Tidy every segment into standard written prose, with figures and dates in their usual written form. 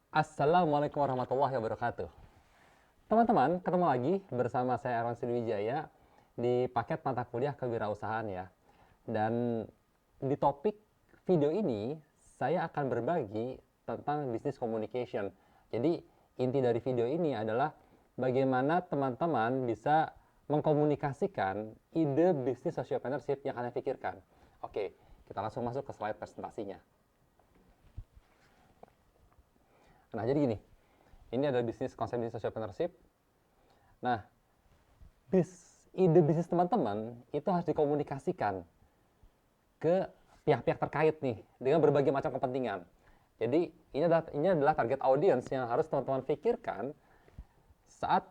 Assalamualaikum warahmatullahi wabarakatuh. Teman-teman, ketemu lagi bersama saya Erwan Sriwijaya di paket mata kuliah kewirausahaan ya. Dan di topik video ini, saya akan berbagi tentang business communication. Jadi, inti dari video ini adalah bagaimana teman-teman bisa mengkomunikasikan ide bisnis sociopreneurship yang kalian pikirkan. Oke, kita langsung masuk ke slide presentasinya. Nah, jadi gini, ini adalah konsep bisnis sociopreneurship. Nah, ide bisnis teman-teman itu harus dikomunikasikan ke pihak-pihak terkait nih dengan berbagai macam kepentingan. Jadi ini adalah target audience yang harus teman-teman pikirkan saat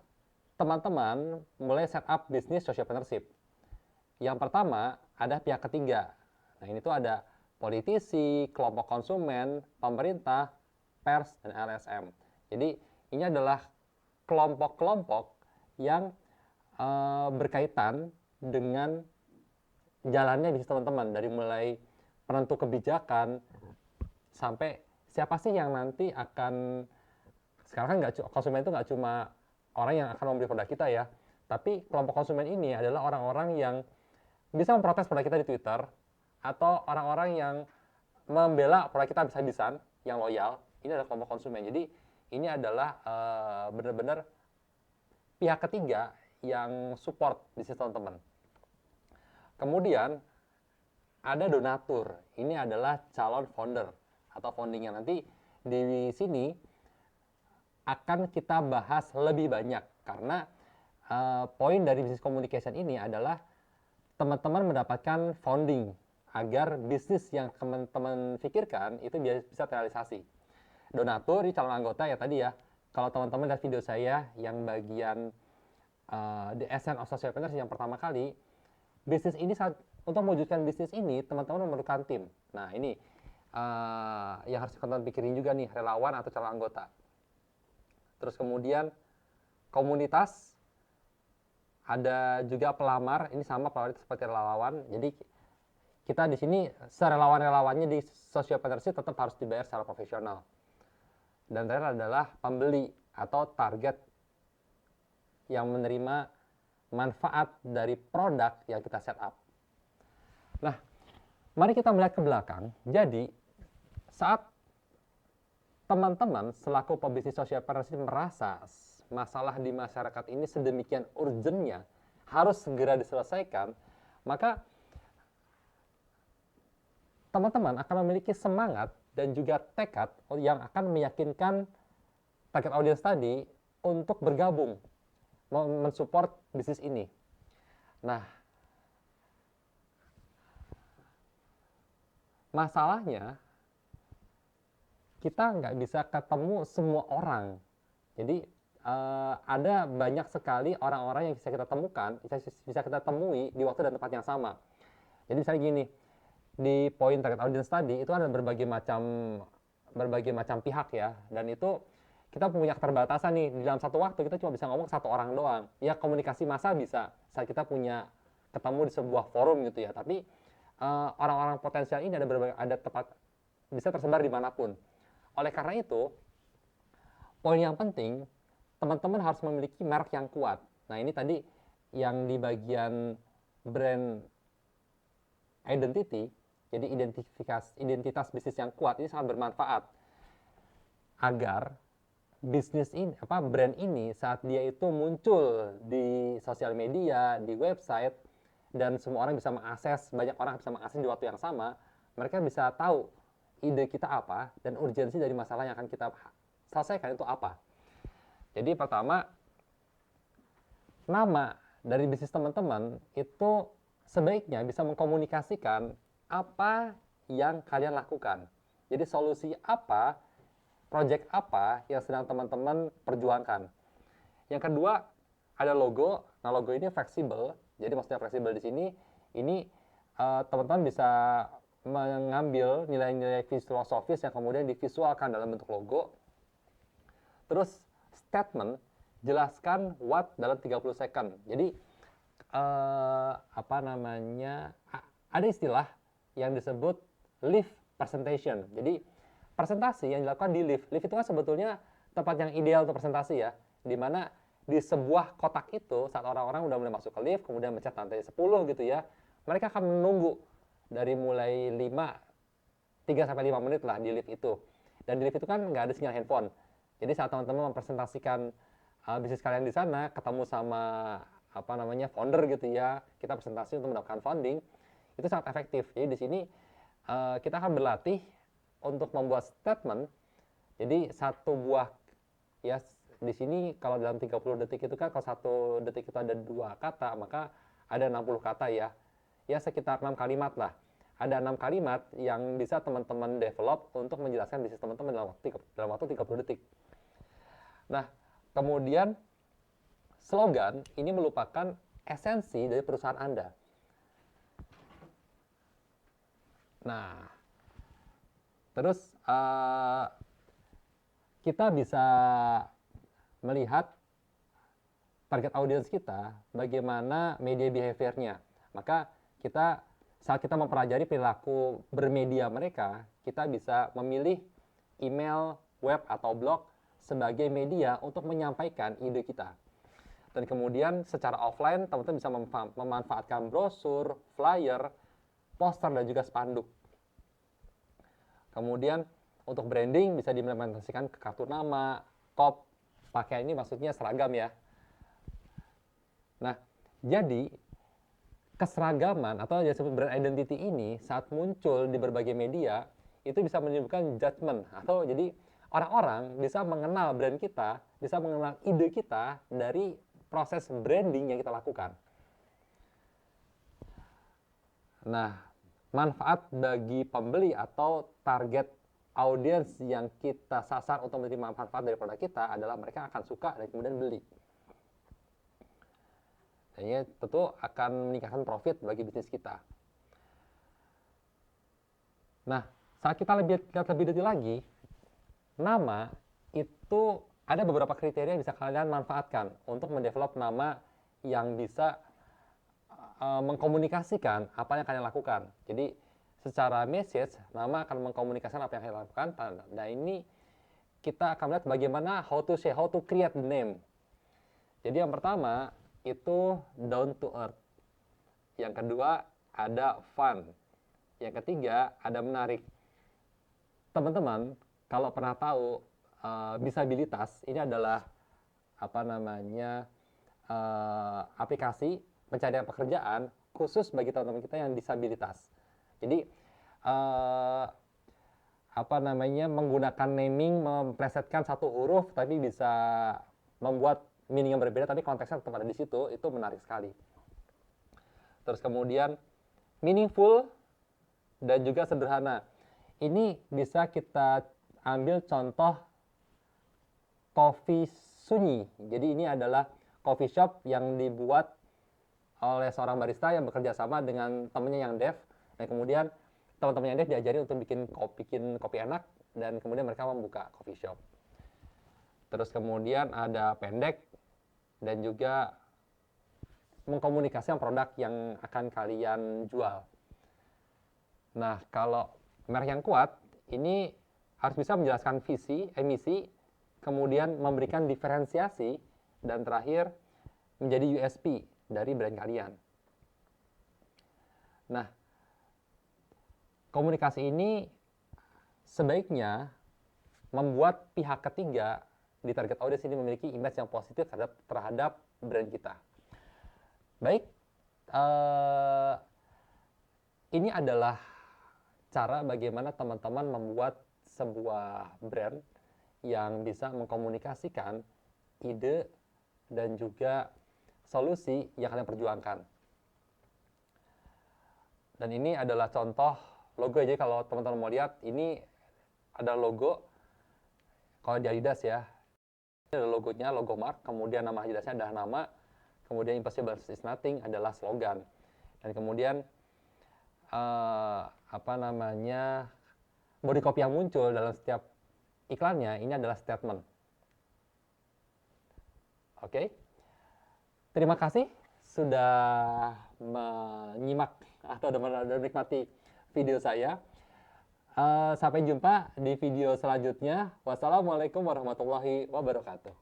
teman-teman mulai setup bisnis sociopreneurship. Yang pertama ada pihak ketiga. Nah, ini tuh ada politisi, kelompok konsumen, pemerintah, pers, dan LSM. Jadi ini adalah kelompok-kelompok yang berkaitan dengan jalannya bisnis teman-teman, dari mulai penentu kebijakan sampai siapa sih yang nanti akan, sekarang kan konsumen itu nggak cuma orang yang akan membeli produk kita ya, tapi kelompok konsumen ini adalah orang-orang yang bisa memprotes produk kita di Twitter, atau orang-orang yang membela produk kita habis-habisan, yang loyal. Ini adalah kelompok konsumen. Jadi ini adalah benar-benar pihak ketiga yang support bisnis teman-teman. Kemudian ada donatur. Ini adalah calon founder atau foundingnya. Nanti di sini akan kita bahas lebih banyak karena poin dari bisnis communication ini adalah teman-teman mendapatkan founding agar bisnis yang teman-teman pikirkan itu bisa terrealisasi. Donatur ini calon anggota ya tadi ya. Kalau teman-teman lihat video saya yang bagian The Essence of Sociopreneurship yang pertama kali, bisnis ini untuk mewujudkan bisnis ini teman-teman memerlukan tim. Nah ini yang harus teman-teman pikirin juga nih, relawan atau calon anggota. Terus kemudian komunitas, ada juga pelamar. Ini sama pelamar itu seperti relawan. Jadi kita di sini serelawan-relawannya di sociopreneurship tetap harus dibayar secara profesional. Dan terakhir adalah pembeli atau target yang menerima manfaat dari produk yang kita set up. Nah, mari kita melihat ke belakang. Jadi, saat teman-teman selaku pebisnis sociopreneurship merasa masalah di masyarakat ini sedemikian urgentnya, harus segera diselesaikan, maka teman-teman akan memiliki semangat dan juga tekad yang akan meyakinkan target audience tadi untuk bergabung mensupport bisnis ini. Nah, masalahnya kita nggak bisa ketemu semua orang. Jadi ada banyak sekali orang-orang yang bisa kita temukan, bisa kita temui di waktu dan tempat yang sama. Jadi misalnya gini, di poin target audience tadi itu ada berbagai macam pihak ya, dan itu kita punya keterbatasan nih, di dalam satu waktu kita cuma bisa ngomong satu orang doang. Ya komunikasi massa bisa saat kita punya ketemu di sebuah forum gitu ya, tapi orang-orang potensial ini ada tempat bisa tersebar dimanapun. Oleh karena itu, poin yang penting, teman-teman harus memiliki merek yang kuat. Nah ini tadi yang di bagian brand identity, jadi identitas bisnis yang kuat ini sangat bermanfaat agar bisnis ini, brand ini saat dia itu muncul di sosial media, di website, dan semua orang bisa mengakses, banyak orang bisa mengakses di waktu yang sama, mereka bisa tahu ide kita apa dan urgensi dari masalah yang akan kita selesaikan itu apa. Jadi pertama, nama dari bisnis teman-teman itu sebaiknya bisa mengkomunikasikan apa yang kalian lakukan. Jadi solusi apa, project apa yang sedang teman-teman perjuangkan. Yang kedua, ada logo. Nah, logo ini fleksibel. Jadi maksudnya fleksibel di sini, ini teman-teman bisa mengambil nilai-nilai filosofis yang kemudian divisualkan dalam bentuk logo. Terus statement, jelaskan what dalam 30 second. Jadi ada istilah yang disebut live presentation. Jadi presentasi yang dilakukan di lift. Lift itu kan sebetulnya tempat yang ideal untuk presentasi ya, di mana di sebuah kotak itu saat orang-orang udah mulai masuk ke lift, kemudian mencet lantai 10 gitu ya, mereka akan menunggu dari mulai 3 sampai 5 menit lah di lift itu. Dan di lift itu kan nggak ada sinyal handphone. Jadi saat teman-teman mempresentasikan bisnis kalian di sana, ketemu sama founder gitu ya, kita presentasi untuk mendapatkan funding, itu sangat efektif. Jadi di sini kita akan berlatih untuk membuat statement. Jadi satu buah ya, di sini kalau dalam 30 detik itu kan, kalau 1 detik itu ada 2 kata, maka ada 60 kata ya. Ya sekitar 6 kalimat lah. Ada 6 kalimat yang bisa teman-teman develop untuk menjelaskan bisnis teman-teman dalam waktu 30 detik. Nah, kemudian slogan ini merupakan esensi dari perusahaan Anda. Nah, terus kita bisa melihat target audience kita, bagaimana media behavior-nya. Maka saat kita mempelajari perilaku bermedia mereka, kita bisa memilih email, web, atau blog sebagai media untuk menyampaikan ide kita. Dan kemudian secara offline, teman-teman bisa memanfaatkan brosur, flyer, poster, dan juga spanduk. Kemudian untuk branding bisa diimplementasikan ke kartu nama, kop, pakaian ini maksudnya seragam ya. Nah, jadi keseragaman atau yang disebut brand identity ini saat muncul di berbagai media itu bisa menimbulkan judgment, atau jadi orang-orang bisa mengenal brand kita, bisa mengenal ide kita dari proses branding yang kita lakukan. Nah, manfaat bagi pembeli atau target audiens yang kita sasar untuk menerima manfaat dari produk kita adalah mereka akan suka dan kemudian beli. Dan ini tentu akan meningkatkan profit bagi bisnis kita. Nah, saat kita lihat lebih detail lagi, nama itu ada beberapa kriteria yang bisa kalian manfaatkan untuk mendevelop nama yang bisa mengkomunikasikan apa yang kalian lakukan. Jadi secara message, nama akan mengkomunikasikan apa yang kalian lakukan. Nah, ini kita akan melihat bagaimana how to create the name. Jadi yang pertama itu down to earth. Yang kedua ada fun. Yang ketiga ada menarik. Teman-teman, kalau pernah tahu disabilitas ini adalah aplikasi pencarian pekerjaan khusus bagi teman-teman kita yang disabilitas. Jadi menggunakan naming, memplesetkan satu huruf tapi bisa membuat meaning yang berbeda, tapi konteksnya tetap ada di situ, itu menarik sekali. Terus kemudian meaningful dan juga sederhana. Ini bisa kita ambil contoh Coffee Sunyi. Jadi ini adalah coffee shop yang dibuat oleh seorang barista yang bekerja sama dengan temannya yang deaf, dan kemudian teman-teman yang deaf diajari untuk bikin kopi enak, dan kemudian mereka membuka coffee shop. Terus kemudian ada pendek dan juga mengkomunikasikan produk yang akan kalian jual. Nah, kalau merek yang kuat ini harus bisa menjelaskan visi, misi, kemudian memberikan diferensiasi, dan terakhir menjadi USP dari brand kalian. Nah, komunikasi ini sebaiknya membuat pihak ketiga di target audience ini memiliki image yang positif terhadap brand kita. Baik, ini adalah cara bagaimana teman-teman membuat sebuah brand yang bisa mengkomunikasikan ide dan juga solusi yang kalian perjuangkan. Dan ini adalah contoh logo. Jadi kalau teman-teman mau lihat, ini ada logo. Kalau di Adidas ya, ini ada logonya, logo mark, kemudian nama Adidasnya adalah nama, kemudian impossible is nothing adalah slogan. Dan kemudian body copy yang muncul dalam setiap iklannya ini adalah statement. Oke. Terima kasih sudah menyimak atau menikmati video saya. Sampai jumpa di video selanjutnya. Wassalamualaikum warahmatullahi wabarakatuh.